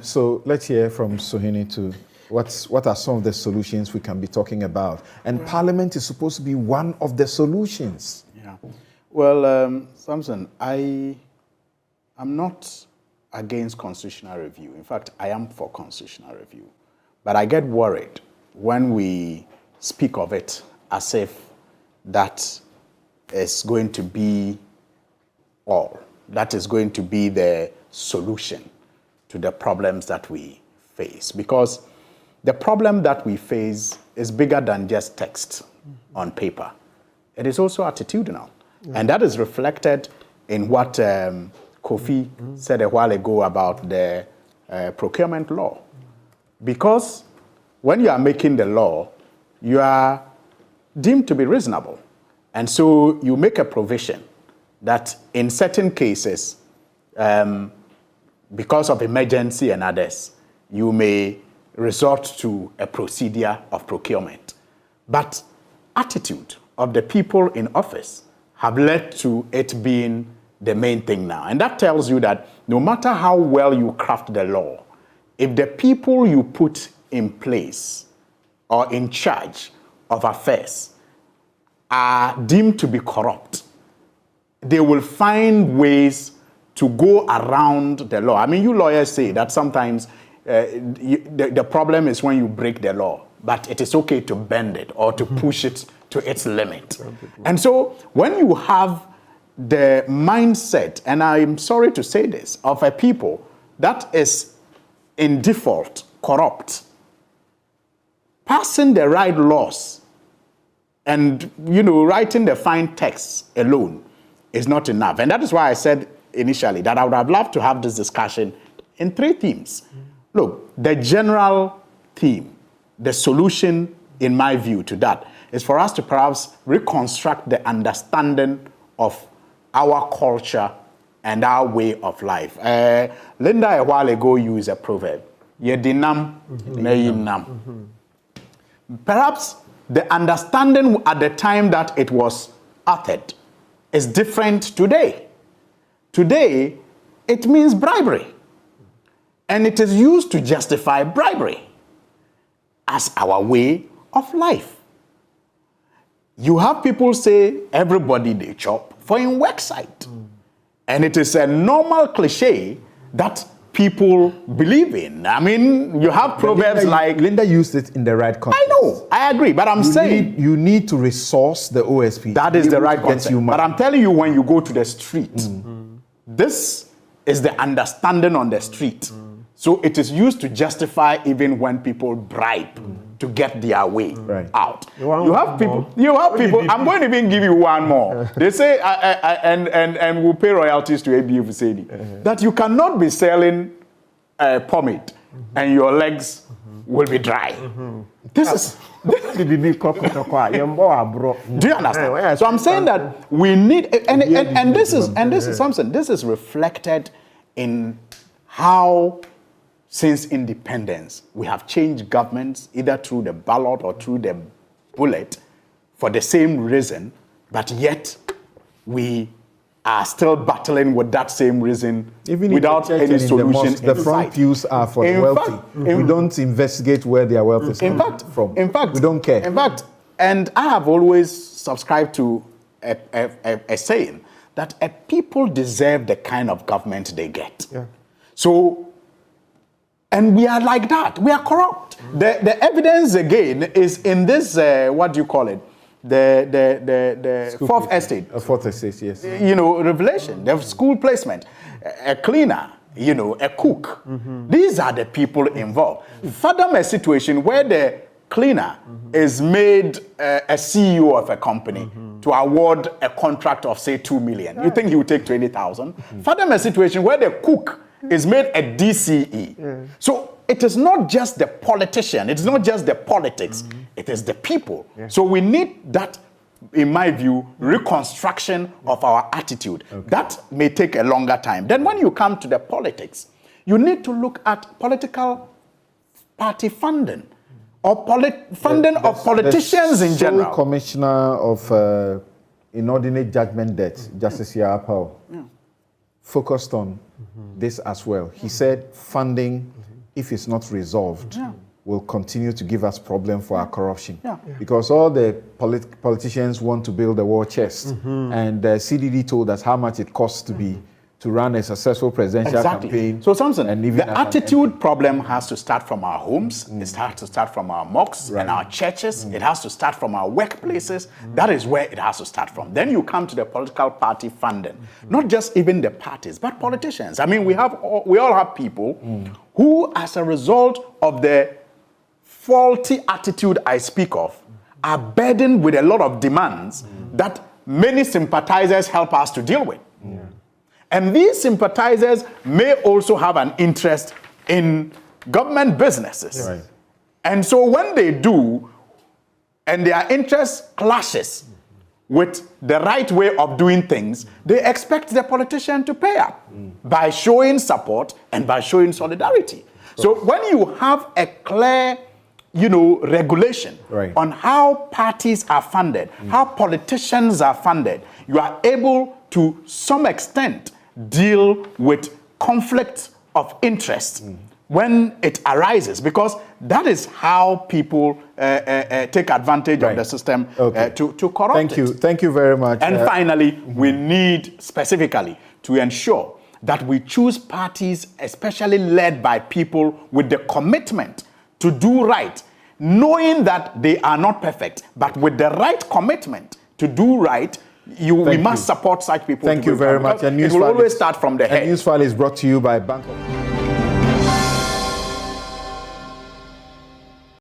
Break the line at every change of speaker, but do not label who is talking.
So let's hear from Suhuyini to what are some of the solutions we can be talking about. And Parliament is supposed to be one of the solutions.
Yeah. Well, Samson, I'm not against constitutional review. In fact, I am for constitutional review. But I get worried when we speak of it as if that is going to be all. That is going to be the solution to the problems that we face. Because the problem that we face is bigger than just text on paper. It is also attitudinal. And that is reflected in what Kofi said a while ago about the procurement law. Because when you are making the law, you are deemed to be reasonable. And so you make a provision that in certain cases, because of emergency and others, you may resort to a procedure of procurement. But attitude of the people in office have led to it being the main thing now. And that tells you that no matter how well you craft the law, if the people you put in place or in charge of affairs are deemed to be corrupt, they will find ways to go around the law. I mean, you lawyers say that sometimes the problem is when you break the law, but it is okay to bend it or to push it to its limit. And so when you have the mindset, and I'm sorry to say this, of a people that is in default corrupt, passing the right laws and, writing the fine texts alone is not enough. And that is why I said initially that I would have loved to have this discussion in 3 themes. Look, the general theme, the solution, in my view, to that is for us to perhaps reconstruct the understanding of our culture and our way of life. Linda a while ago used a proverb, Yedinam, Neyinam. Perhaps the understanding at the time that it was uttered is different today. Today, it means bribery. And it is used to justify bribery as our way of life. You have people say, everybody they chop for in worksite. And it is a normal cliche that people believe in. I mean, you have proverbs like...
Linda used it in the right context.
I know, I agree, but I'm saying...
You need to resource the OSP.
That is the right context. But I'm telling you, when you go to the street, this is the understanding on the street. So it is used to justify even when people bribe to get their way out. You have people, I'm going to even give you one more. They say, and we'll pay royalties to ABU Fusedi, that you cannot be selling pomade and your legs will be dry. This is... Do you understand? So I'm saying that we need, and this is something, this is reflected in how, since independence, we have changed governments either through the ballot or through the bullet for the same reason, but yet we are still battling with that same reason without any solution.
The front pews are for the wealthy. We don't investigate where their wealth is coming from.
In fact,
we don't care.
In fact, and I have always subscribed to a saying that a people deserve the kind of government they get. So, and we are like that. We are corrupt. The evidence again is in this, what do you call it? The fourth estate.
Fourth estate, yes.
Revelation, the school placement, a cleaner, a cook. These are the people involved. Fathom a situation where the cleaner is made a CEO of a company to award a contract of, say, 2 million. You think he would take 20,000? Fathom a situation where the cook is made a DCE. So it is not just the politician, it's not just the politics, it is the people. So we need that, in my view, reconstruction of our attitude. That may take a longer time. Then when you come to the politics, you need to look at political party funding or funding of politicians in general.
The Commissioner of Inordinate Judgment Debt, Justice Yarapao, focused on this as well. He said funding, if it's not resolved, will continue to give us problem for our corruption. Because all the politicians want to build a war chest. And CDD told us how much it costs to run a successful presidential campaign.
So Samson, and the attitude problem has to start from our homes. It has to start from our mosques and our churches. It has to start from our workplaces. That is where it has to start from. Then you come to the political party funding. Not just even the parties, but politicians. I mean, we all have people who, as a result of the faulty attitude I speak of, are burdened with a lot of demands that many sympathizers help us to deal with. And these sympathizers may also have an interest in government businesses. And so when they do, and their interest clashes with the right way of doing things, they expect the politician to pay up by showing support and by showing solidarity. So when you have a clear regulation on how parties are funded, how politicians are funded, you are able to some extent deal with conflict of interest when it arises, because that is how people take advantage of the system to corrupt it.
Thank you very much.
And finally, we need specifically to ensure that we choose parties especially led by people with the commitment to do right, knowing that they are not perfect, but with the right commitment to do right. We must support such people.
Thank you very much.
And it will always start from the head.
And Newsfile is brought to you by Bank of